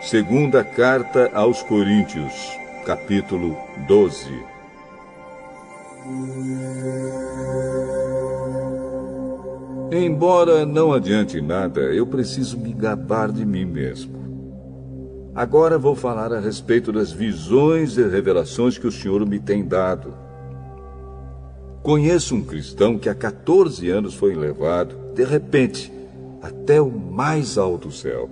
Segunda carta aos Coríntios, capítulo 12. Embora não adiante nada, eu preciso me gabar de mim mesmo. Agora vou falar a respeito das visões e revelações que o Senhor me tem dado. Conheço um cristão que há 14 anos foi levado, de repente, até o mais alto céu.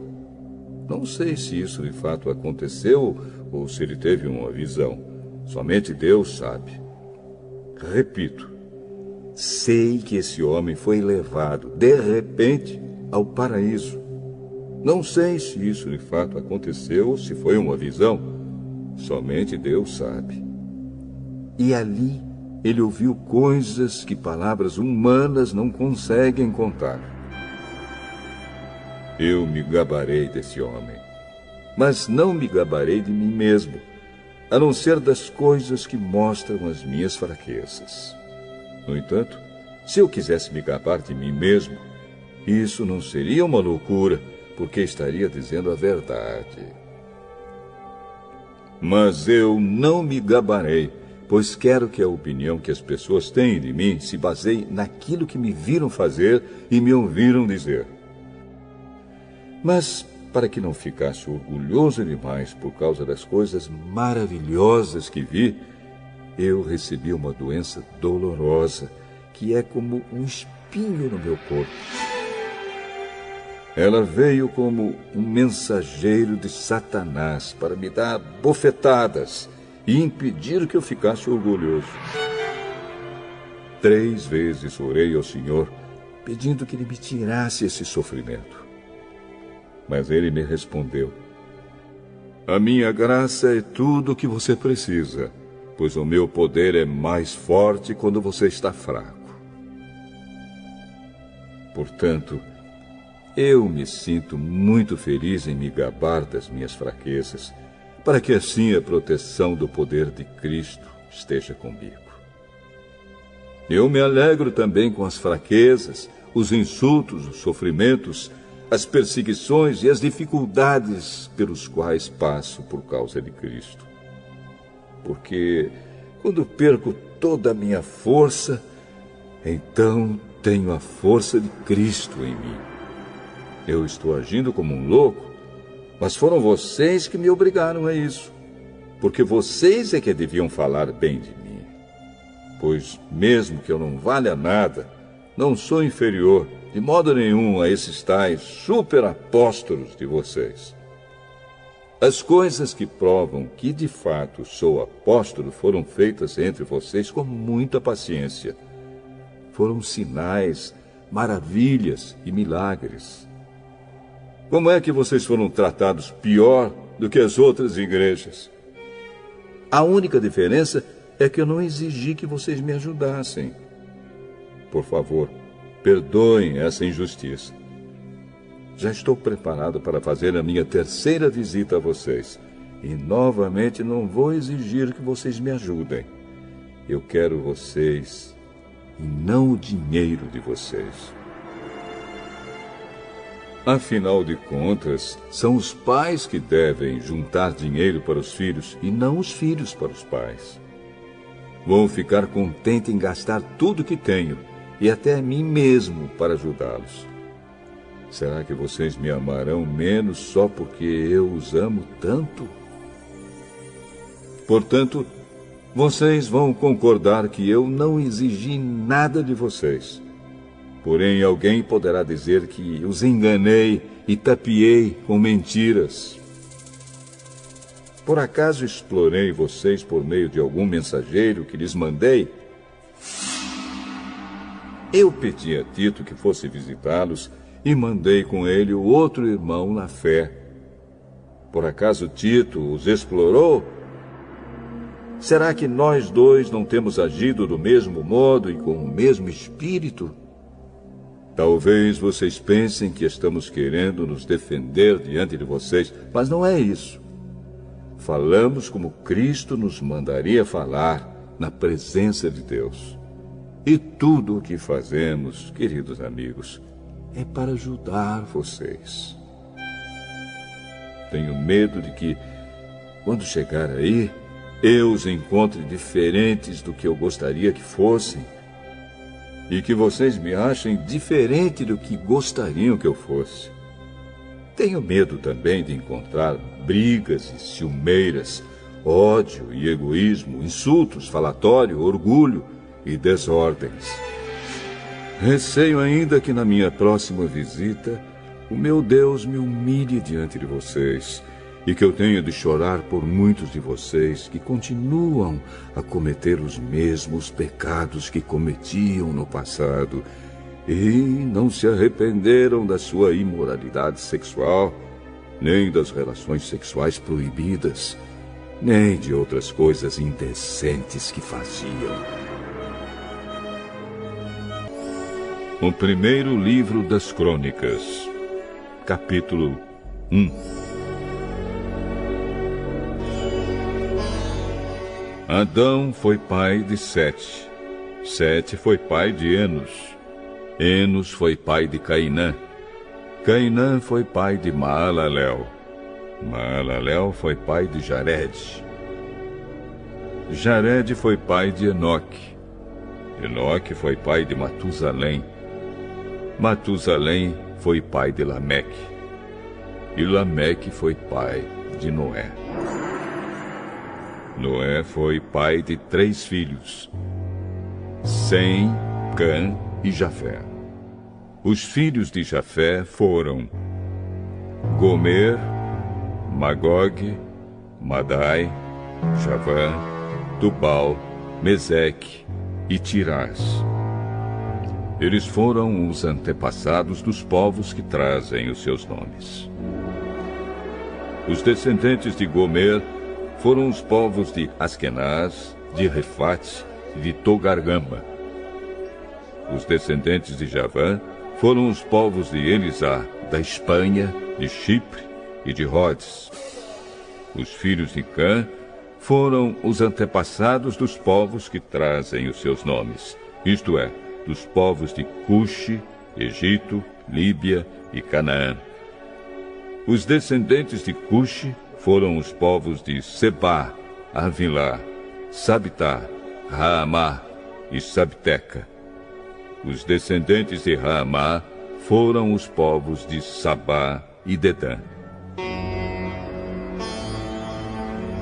Não sei se isso de fato aconteceu ou se ele teve uma visão. Somente Deus sabe. Repito, sei que esse homem foi levado, de repente, ao paraíso. Não sei se isso de fato aconteceu ou se foi uma visão. Somente Deus sabe. E ali ele ouviu coisas que palavras humanas não conseguem contar. Eu me gabarei desse homem, mas não me gabarei de mim mesmo, a não ser das coisas que mostram as minhas fraquezas. No entanto, se eu quisesse me gabar de mim mesmo, isso não seria uma loucura, porque estaria dizendo a verdade. Mas eu não me gabarei, pois quero que a opinião que as pessoas têm de mim se baseie naquilo que me viram fazer e me ouviram dizer. Mas, para que não ficasse orgulhoso demais por causa das coisas maravilhosas que vi, eu recebi uma doença dolorosa, que é como um espinho no meu corpo. Ela veio como um mensageiro de Satanás para me dar bofetadas e impedir que eu ficasse orgulhoso. 3 vezes orei ao Senhor, pedindo que Ele me tirasse esse sofrimento. Mas Ele me respondeu: a minha graça é tudo o que você precisa, pois o meu poder é mais forte quando você está fraco. Portanto, eu me sinto muito feliz em me gabar das minhas fraquezas, para que assim a proteção do poder de Cristo esteja comigo. Eu me alegro também com as fraquezas, os insultos, os sofrimentos, as perseguições e as dificuldades pelos quais passo por causa de Cristo. Porque quando perco toda a minha força, então tenho a força de Cristo em mim. Eu estou agindo como um louco, mas foram vocês que me obrigaram a isso, porque vocês é que deviam falar bem de mim. Pois mesmo que eu não valha nada, não sou inferior de modo nenhum a esses tais superapóstolos de vocês. As coisas que provam que de fato sou apóstolo foram feitas entre vocês com muita paciência. Foram sinais, maravilhas e milagres. Como é que vocês foram tratados pior do que as outras igrejas? A única diferença é que eu não exigi que vocês me ajudassem. Por favor, perdoem essa injustiça. Já estou preparado para fazer a minha 3ª visita a vocês. E novamente não vou exigir que vocês me ajudem. Eu quero vocês e não o dinheiro de vocês. Afinal de contas, são os pais que devem juntar dinheiro para os filhos e não os filhos para os pais. Vou ficar contente em gastar tudo que tenho e até a mim mesmo para ajudá-los. Será que vocês me amarão menos só porque eu os amo tanto? Portanto, vocês vão concordar que eu não exigi nada de vocês. Porém, alguém poderá dizer que os enganei e tapeei com mentiras. Por acaso explorei vocês por meio de algum mensageiro que lhes mandei? Eu pedi a Tito que fosse visitá-los e mandei com ele o outro irmão na fé. Por acaso Tito os explorou? Será que nós dois não temos agido do mesmo modo e com o mesmo espírito? Talvez vocês pensem que estamos querendo nos defender diante de vocês, mas não é isso. Falamos como Cristo nos mandaria falar, na presença de Deus. E tudo o que fazemos, queridos amigos, é para ajudar vocês. Tenho medo de que, quando chegar aí, eu os encontre diferentes do que eu gostaria que fossem e que vocês me achem diferente do que gostariam que eu fosse. Tenho medo também de encontrar brigas e ciumeiras, ódio e egoísmo, insultos, falatório, orgulho e desordens. Receio ainda que na minha próxima visita o meu Deus me humilhe diante de vocês e que eu tenha de chorar por muitos de vocês que continuam a cometer os mesmos pecados que cometiam no passado e não se arrependeram da sua imoralidade sexual, nem das relações sexuais proibidas, nem de outras coisas indecentes que faziam. O primeiro livro das Crônicas, capítulo 1. Adão foi pai de Sete. Sete foi pai de Enos. Enos foi pai de Cainã. Cainã foi pai de Maalalel. Maalalel foi pai de Jared. Jared foi pai de Enoque. Enoque foi pai de Matusalém. Matusalém foi pai de Lameque. E Lameque foi pai de Noé. Noé foi pai de 3 filhos, Sem, Cã e Jafé. Os filhos de Jafé foram Gomer, Magog, Madai, Javã, Tubal, Meseque e Tirás. Eles foram os antepassados dos povos que trazem os seus nomes. Os descendentes de Gomer foram os povos de Askenaz, de Refate e de Togargama. Os descendentes de Javã foram os povos de Elisá, da Espanha, de Chipre e de Rhodes. Os filhos de Cã foram os antepassados dos povos que trazem os seus nomes, isto é, dos povos de Cuxi, Egito, Líbia e Canaã. Os descendentes de Cuxi foram os povos de Sebá, Avilá, Sabitá, Raamá e Sabteca. Os descendentes de Raamá foram os povos de Sabá e Dedã.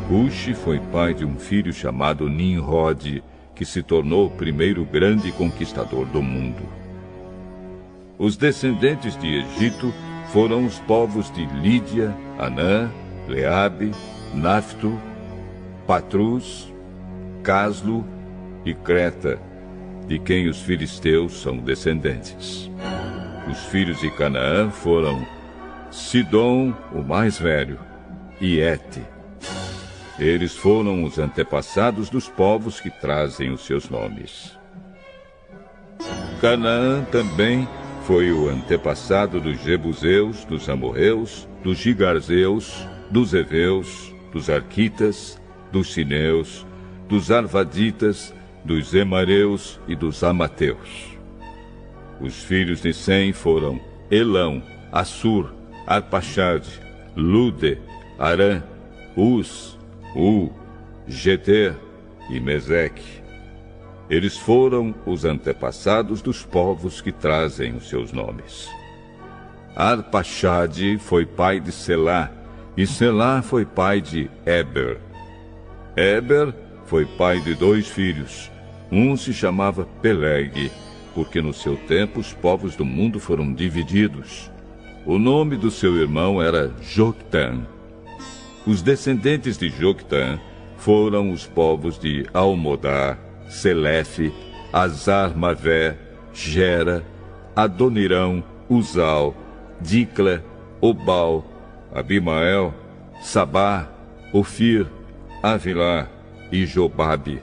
Cuxi foi pai de um filho chamado Nimrod, que se tornou o primeiro grande conquistador do mundo. Os descendentes de Egito foram os povos de Lídia, Anã, Leabe, Nafto, Patrus, Caslo e Creta, de quem os filisteus são descendentes. Os filhos de Canaã foram Sidom, o mais velho, e Ete. Eles foram os antepassados dos povos que trazem os seus nomes. Canaã também foi o antepassado dos Jebuseus, dos Amorreus, dos Gigarzeus, dos Eveus, dos Arquitas, dos Sineus, dos Arvaditas, dos Emareus e dos Amateus. Os filhos de Sem foram Elão, Assur, Arpaxade, Lude, Arã, Uz, Geter e Meseque. Eles foram os antepassados dos povos que trazem os seus nomes. Arpaxade foi pai de Selá, e Selá foi pai de Eber. Eber foi pai de 2 filhos. Um se chamava Peleg, porque no seu tempo os povos do mundo foram divididos. O nome do seu irmão era Joctã. Os descendentes de Joctã foram os povos de Almodá, Selefe, Azar-Mavé, Gera, Adonirão, Uzal, Dicla, Obal, Abimael, Sabá, Ofir, Avilá e Jobabe.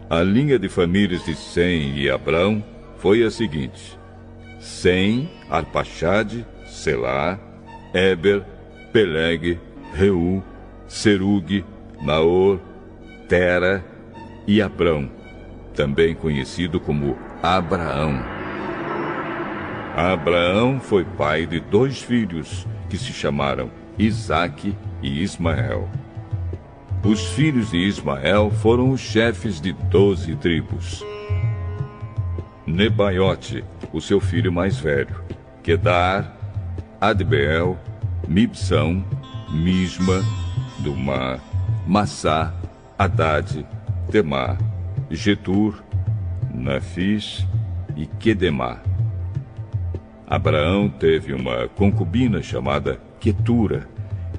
A linha de famílias de Sem e Abrão foi a seguinte: Sem, Arpaxade, Selá, Eber, Peleg, Reu, Serug, Naor, Tera e Abrão, também conhecido como Abraão. Abraão foi pai de 2 filhos, que se chamaram Isaque e Ismael. Os filhos de Ismael foram os chefes de 12 tribos. Nebaiote, o seu filho mais velho, Quedar, Adbeel, Mibsão, Misma, Dumá, Massá, Haddad, Temá, Getur, Nafis e Quedemá. Abraão teve uma concubina chamada Quetura,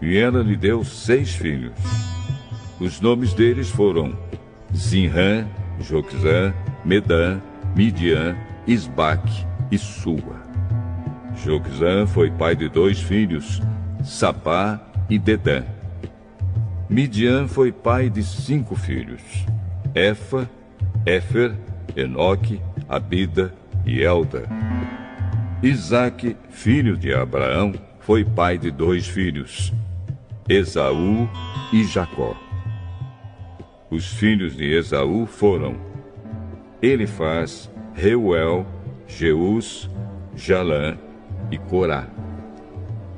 e ela lhe deu 6 filhos. Os nomes deles foram Zinrã, Joquzã, Medã, Midian, Isbaque e Sua. Joquzã foi pai de 2 filhos, Sapá e Dedã. Midian foi pai de 5 filhos, Efa, Éfer, Enoque, Abida e Elda. Isaque, filho de Abraão, foi pai de 2 filhos, Esaú e Jacó. Os filhos de Esaú foram Elifaz, Reuel, Jeus, Jalã e Corá.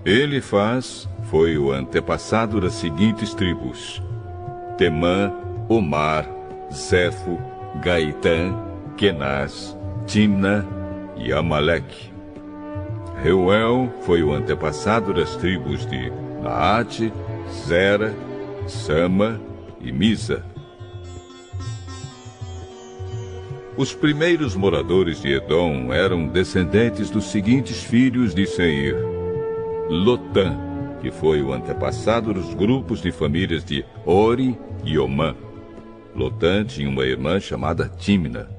Elifaz foi o antepassado das seguintes tribos: Temã, Omar, Zefo, Gaitã, Kenaz, Timna e Amaleque. Reuel foi o antepassado das tribos de Naate, Zera, Sama e Misa. Os primeiros moradores de Edom eram descendentes dos seguintes filhos de Seir: Lotã, que foi o antepassado dos grupos de famílias de Ori e Omã. Lotã tinha uma irmã chamada Timna.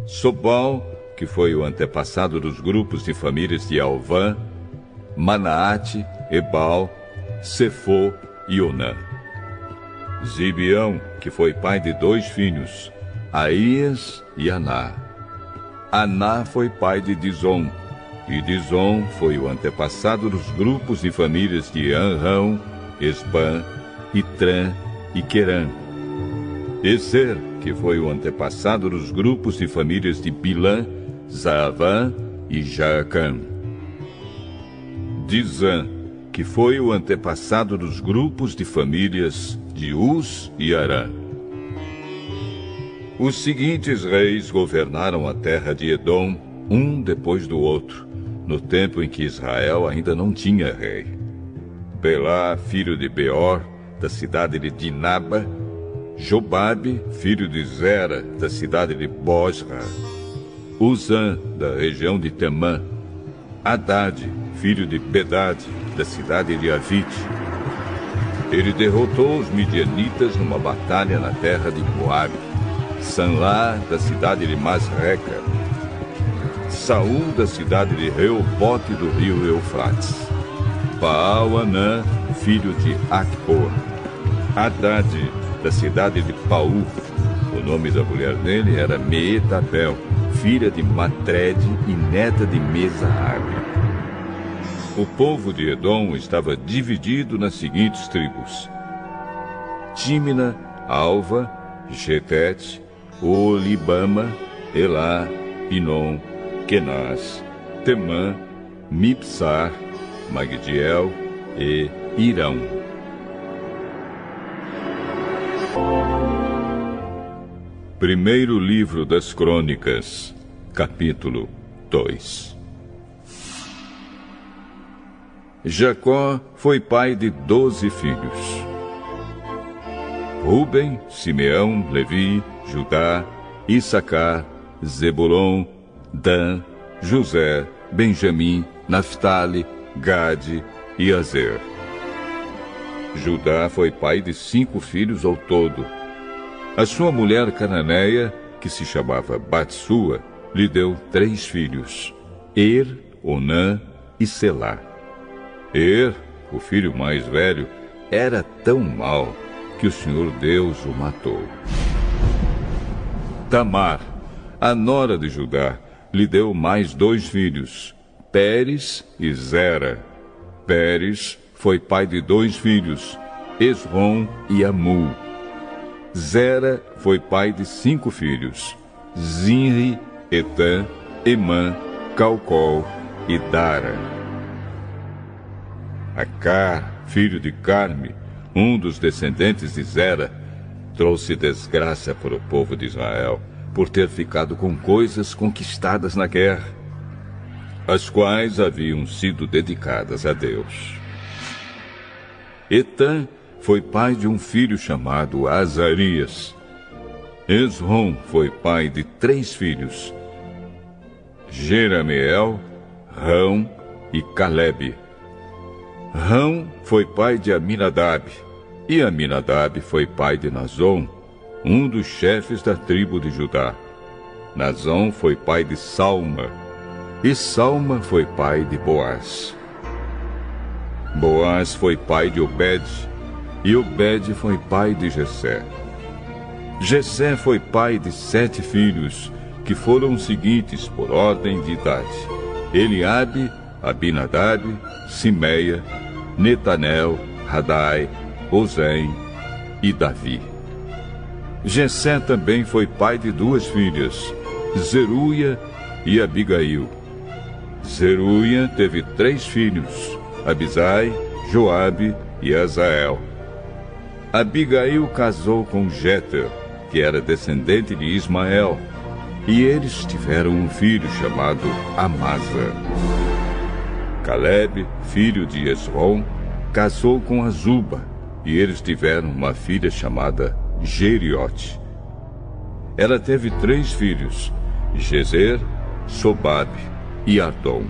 Sobal, que foi o antepassado dos grupos de famílias de Alvã, Manaate, Ebal, Sefô e Onã. Zibeão, que foi pai de 2 filhos, Aías e Aná. Aná foi pai de Dizon, e Dizon foi o antepassado dos grupos de famílias de Anrão, Esbã, Itrã e Querã. Ezer, que foi o antepassado dos grupos de famílias de Bilã, Zaavã e Jaacã. Dizã, que foi o antepassado dos grupos de famílias de Uz e Arã. Os seguintes reis governaram a terra de Edom, um depois do outro, no tempo em que Israel ainda não tinha rei: Belá, filho de Beor, da cidade de Dinaba; Jobabe, filho de Zera, da cidade de Bosra; Uzã, da região de Temã; Haddad, filho de Bedade, da cidade de Avite. Ele derrotou os midianitas numa batalha na terra de Moabe; Sanlá, da cidade de Masreca; Saul, da cidade de Reobote do rio Eufrates; Baal-Anã, filho de Acbor; Haddad, da cidade de Paú. O nome da mulher dele era Meetabel, filha de Matrede e neta de Mesaabe. O povo de Edom estava dividido nas seguintes tribos: Tímina, Alva, Getete, Olibama, Elá, Pinom, Kenaz, Temã, Mibsar, Magdiel e Irão. Primeiro livro das Crônicas, capítulo 2. Jacó foi pai de 12 filhos: Ruben, Simeão, Levi, Judá, Issacar, Zebulon, Dan, José, Benjamim, Naftali, Gade e Azer. Judá foi pai de 5 filhos ao todo. A sua mulher cananeia, que se chamava Batsua, lhe deu 3 filhos: Er, Onã e Selá. Er, o filho mais velho, era tão mau que o Senhor Deus o matou. Tamar, a nora de Judá, lhe deu mais 2 filhos, Pérez e Zera. Pérez foi pai de 2 filhos, Esrom e Amul. Zera foi pai de 5 filhos, Zinri, Etã, Emã, Calcol e Dara. Acar, filho de Carme, um dos descendentes de Zera, trouxe desgraça para o povo de Israel por ter ficado com coisas conquistadas na guerra, as quais haviam sido dedicadas a Deus. Etã foi pai de um filho chamado Azarias. Esrom foi pai de 3 filhos: Jerameel, Rão e Calebe. Rão foi pai de Aminadab, e Aminadab foi pai de Nazom, um dos chefes da tribo de Judá. Nazom foi pai de Salma, e Salma foi pai de Boaz. Boaz foi pai de Obed, e Obed foi pai de Jessé. Jessé foi pai de 7 filhos, que foram os seguintes por ordem de idade: Eliabe, Abinadab, Simeia, Netanel, Radai, Ozem e Davi. Jessé também foi pai de 2 filhas, Zeruia e Abigail. Zeruia teve 3 filhos, Abisai, Joabe e Azael. Abigail casou com Jéter, que era descendente de Ismael, e eles tiveram um filho chamado Amasa. Calebe, filho de Esrom, casou com Azuba, e eles tiveram uma filha chamada Jeriote. Ela teve 3 filhos, Gezer, Sobabe e Ardom.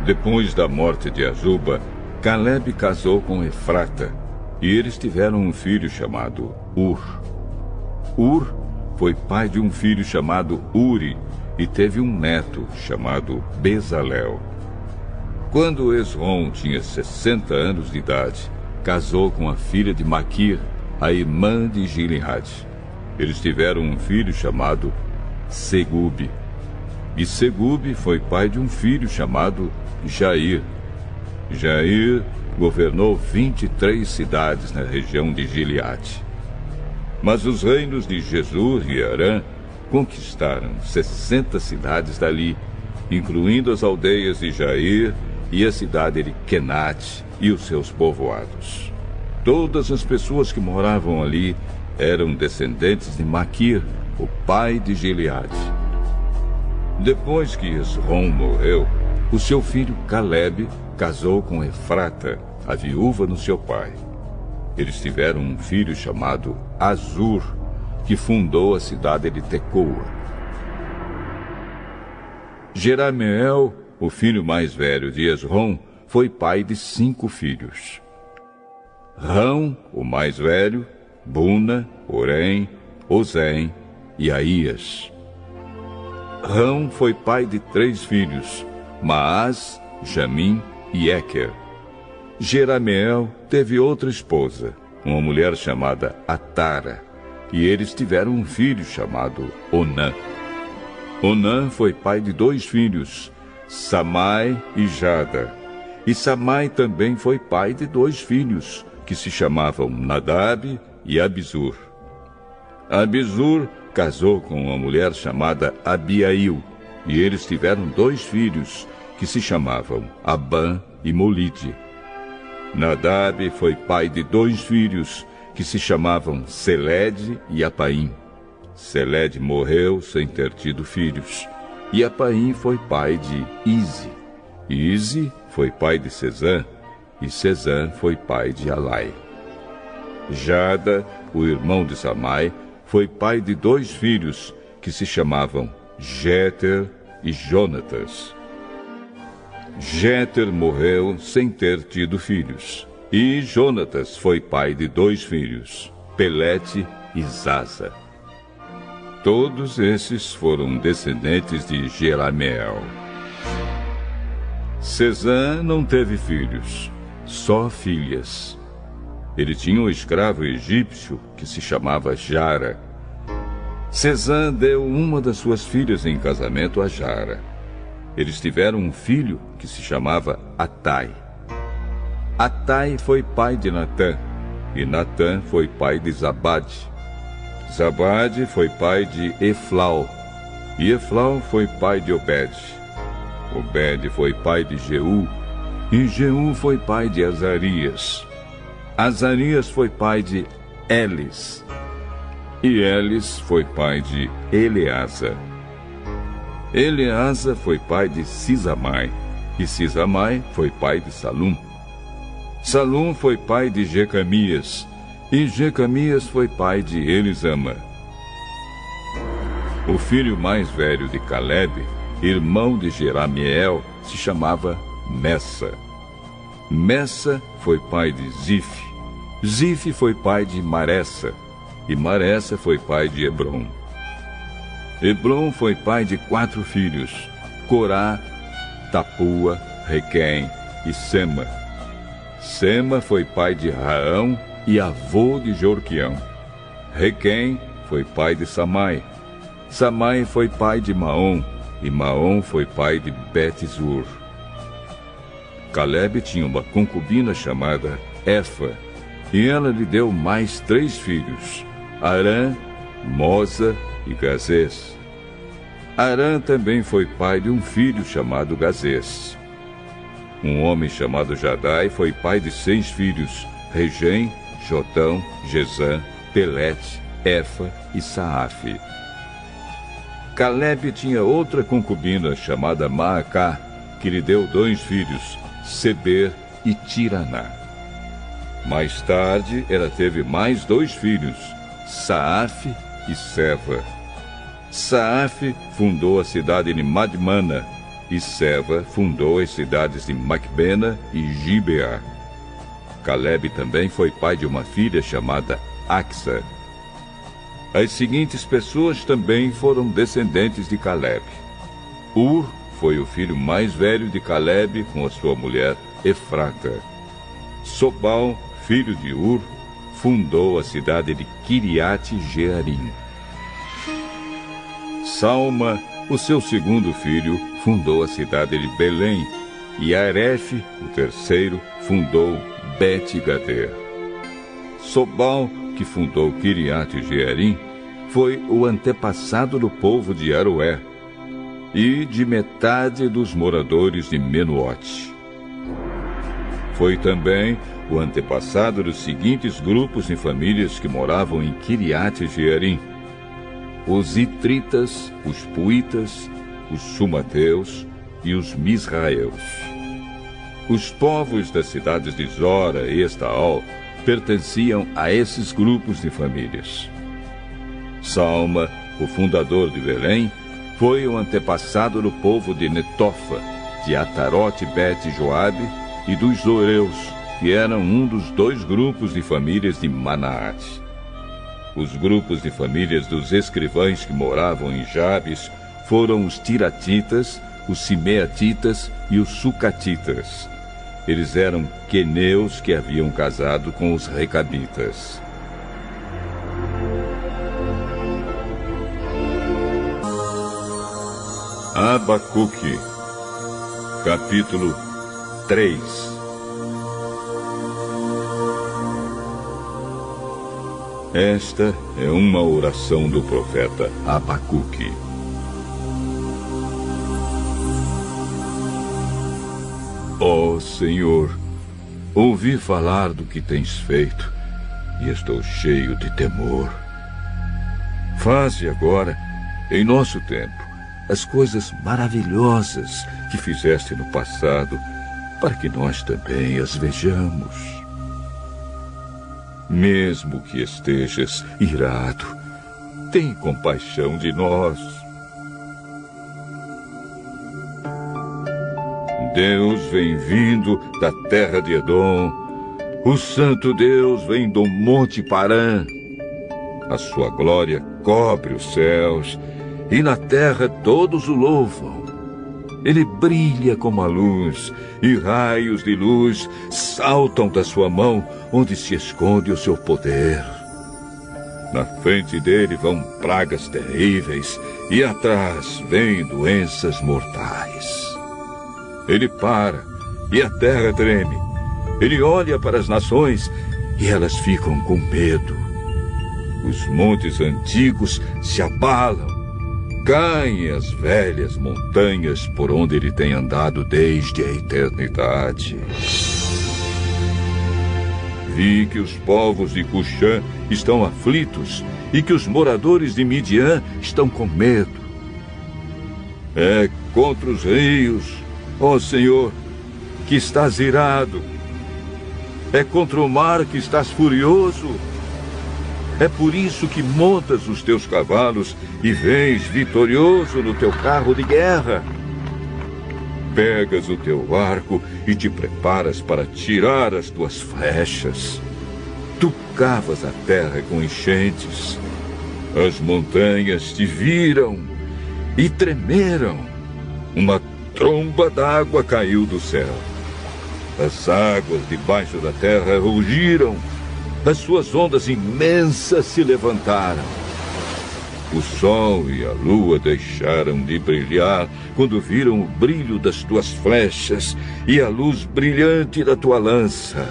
Depois da morte de Azuba, Calebe casou com Efrata, e eles tiveram um filho chamado Ur. Ur foi pai de um filho chamado Uri, e teve um neto chamado Bezalel. Quando Esrom tinha 60 anos de idade, casou com a filha de Maquir, a irmã de Gileade. Eles tiveram um filho chamado Segube. E Segube foi pai de um filho chamado Jair. Jair governou 23 cidades na região de Gileade. Mas os reinos de Jesur e Arã conquistaram 60 cidades dali, incluindo as aldeias de Jair e a cidade de Kenate e os seus povoados. Todas as pessoas que moravam ali eram descendentes de Maquir, o pai de Gileade. Depois que Esrom morreu, o seu filho Calebe casou com Efrata, a viúva do seu pai. Eles tiveram um filho chamado Azur, que fundou a cidade de Tecoa. Jerameel, o filho mais velho de Esrom, foi pai de 5 filhos. Rão, o mais velho, Buna, Orém, Ozem e Aías. Rão foi pai de 3 filhos, Maás, Jamim e Eker. Jerameel teve outra esposa, uma mulher chamada Atara, e eles tiveram um filho chamado Onã. Onã foi pai de 2 filhos, Samai e Jada. E Samai também foi pai de 2 filhos, que se chamavam Nadab e Abizur. Abizur casou com uma mulher chamada Abiail, e eles tiveram 2 filhos, que se chamavam Abã e Molide. Nadab foi pai de 2 filhos, que se chamavam Selede e Apaim. Selede morreu sem ter tido filhos, e Apaim foi pai de Ize. Ize foi pai de Sezã, e Sezã foi pai de Alai. Jada, o irmão de Samai, foi pai de 2 filhos, que se chamavam Jéter e Jonatas. Jéter morreu sem ter tido filhos, e Jonatas foi pai de 2 filhos, Pelete e Zaza. Todos esses foram descendentes de Jerameel. Sezã não teve filhos, só filhas. Ele tinha um escravo egípcio que se chamava Jara. Sezã deu uma das suas filhas em casamento a Jara. Eles tiveram um filho que se chamava Atai. Atai foi pai de Natã, e Natã foi pai de Zabade. Zabade foi pai de Eflau, e Eflau foi pai de Obed. Obed foi pai de Jeú, E Jeú foi pai de Azarias. Azarias foi pai de Elis. E Elis foi pai de Eleasa. Eleasa foi pai de Sisamai. E Sisamai foi pai de Salum. Salum foi pai de Jecamias. E Jecamias foi pai de Elisama. O filho mais velho de Caleb, irmão de Jeramiel, se chamava Messa. Messa foi pai de Zif. Zif foi pai de Maressa. E Maressa foi pai de Hebron. Hebron foi pai de 4 filhos: Corá, Tapua, Requém e Sema. Sema foi pai de Raão e avô de Jorquião. Requém foi pai de Samai. Samai foi pai de Maom, e Maom foi pai de Bet-zur. Caleb tinha uma concubina chamada Efa, e ela lhe deu mais 3 filhos: Arã, Moza e Gazês. Arã também foi pai de um filho chamado Gazês. Um homem chamado Jadai foi pai de 6 filhos: Regem, Jotão, Gesã, Pelete, Efa e Saafe. Caleb tinha outra concubina chamada Maacá, que lhe deu 2 filhos, Seber e Tiraná. Mais tarde, ela teve mais 2 filhos, Saafe e Seva. Saafe fundou a cidade de Madmana, e Seva fundou as cidades de Macbena e Gibeá. Caleb também foi pai de uma filha chamada Axa. As seguintes pessoas também foram descendentes de Caleb. Ur foi o filho mais velho de Caleb com a sua mulher Efrata. Sobal, filho de Ur, fundou a cidade de Kiriat-Jearim. Salma, o seu segundo filho, fundou a cidade de Belém, e Aref, o terceiro, fundou Bet-Gader. Sobal, que fundou Kiriat-Jearim, foi o antepassado do povo de Aroé e de metade dos moradores de Menuote. Foi também o antepassado dos seguintes grupos de famílias que moravam em Kiriat-Jearim: os Itritas, os Puitas, os Sumateus e os Misraeus. Os povos das cidades de Zora e Estaol pertenciam a esses grupos de famílias. Salma, o fundador de Belém, foi o antepassado do povo de Netofa, de Atarote Bet-Joabe e dos Zoreus, que eram um dos 2 grupos de famílias de Manaate. Os grupos de famílias dos escrivães que moravam em Jabes foram os Tiratitas, os Simeatitas e os Sucatitas. Eles eram queneus que haviam casado com os Recabitas. Abacuque, capítulo 3. Esta é uma oração do profeta Abacuque. Ó Senhor, ouvi falar do que tens feito e estou cheio de temor. Faze agora, em nosso tempo, as coisas maravilhosas que fizeste no passado, para que nós também as vejamos. Mesmo que estejas irado, tem compaixão de nós. Deus vem vindo da terra de Edom, o Santo Deus vem do Monte Parã. A sua glória cobre os céus, e na terra todos o louvam. Ele brilha como a luz, e raios de luz saltam da sua mão, onde se esconde o seu poder. Na frente dele vão pragas terríveis, e atrás vêm doenças mortais. Ele para, e a terra treme. Ele olha para as nações, e elas ficam com medo. Os montes antigos se abalam, caem as velhas montanhas por onde ele tem andado desde a eternidade. Vi que os povos de Cuxã estão aflitos e que os moradores de Midian estão com medo. É contra os rios, ó Senhor, que estás irado. É contra o mar que estás furioso. É por isso que montas os teus cavalos e vens vitorioso no teu carro de guerra. Pegas o teu arco e te preparas para tirar as tuas flechas. Tu cavas a terra com enchentes. As montanhas te viram e tremeram. Uma tromba d'água caiu do céu. As águas debaixo da terra rugiram. As suas ondas imensas se levantaram. O sol e a lua deixaram de brilhar quando viram o brilho das tuas flechas e a luz brilhante da tua lança.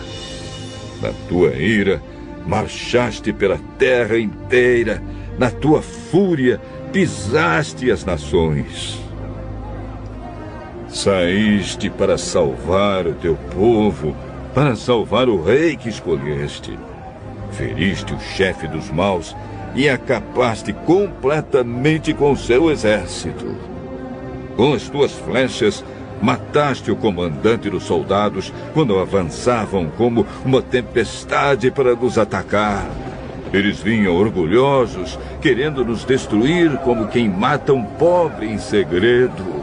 Na tua ira, marchaste pela terra inteira. Na tua fúria, pisaste as nações. Saíste para salvar o teu povo, para salvar o rei que escolheste. Feriste o chefe dos maus e acabaste completamente com o seu exército. Com as tuas flechas, mataste o comandante dos soldados quando avançavam como uma tempestade para nos atacar. Eles vinham orgulhosos, querendo nos destruir como quem mata um pobre em segredo.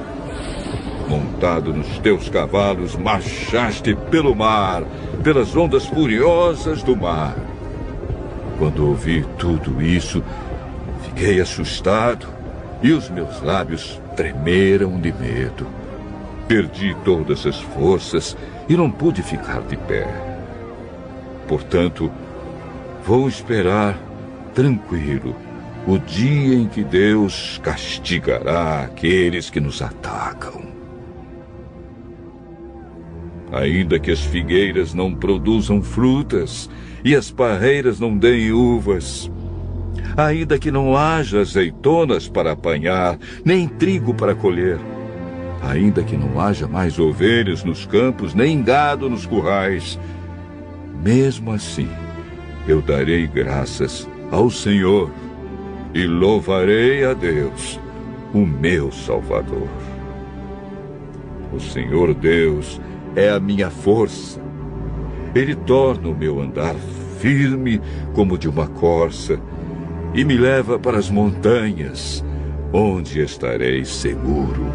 Montado nos teus cavalos, marchaste pelo mar, pelas ondas furiosas do mar. Quando ouvi tudo isso, fiquei assustado e os meus lábios tremeram de medo. Perdi todas as forças e não pude ficar de pé. Portanto, vou esperar, tranquilo, o dia em que Deus castigará aqueles que nos atacam. Ainda que as figueiras não produzam frutas e as parreiras não deem uvas, ainda que não haja azeitonas para apanhar, nem trigo para colher, ainda que não haja mais ovelhas nos campos, nem gado nos currais, mesmo assim eu darei graças ao Senhor e louvarei a Deus, o meu Salvador. O Senhor Deus é a minha força. Ele torna o meu andar firme como de uma corça e me leva para as montanhas, onde estarei seguro.